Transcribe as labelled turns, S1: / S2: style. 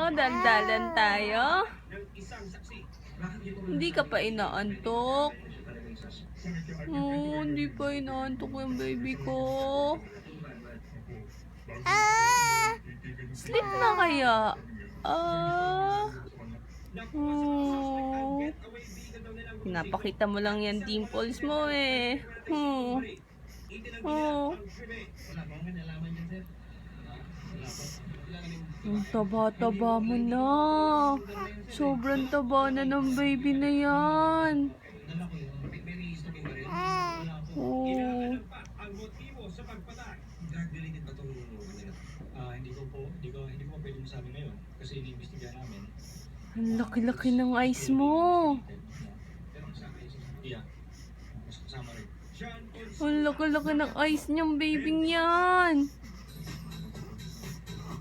S1: Daldalan tayo. Hindi ka pa inaantok. Oh, hindi pa inaantok yung baby ko. Sleep na kaya? Oh. Pinapakita mo lang yan dimples mo eh. Oh. Ang taba-taba mo na. Sobrang taba na ng baby na yan. Oh.
S2: Hindi ko pwede masabi ngayon kasi iniimbestigahan namin.
S1: Ang laki-laki ng eyes mo. Ang laki-laki ng eyes niyang baby yan.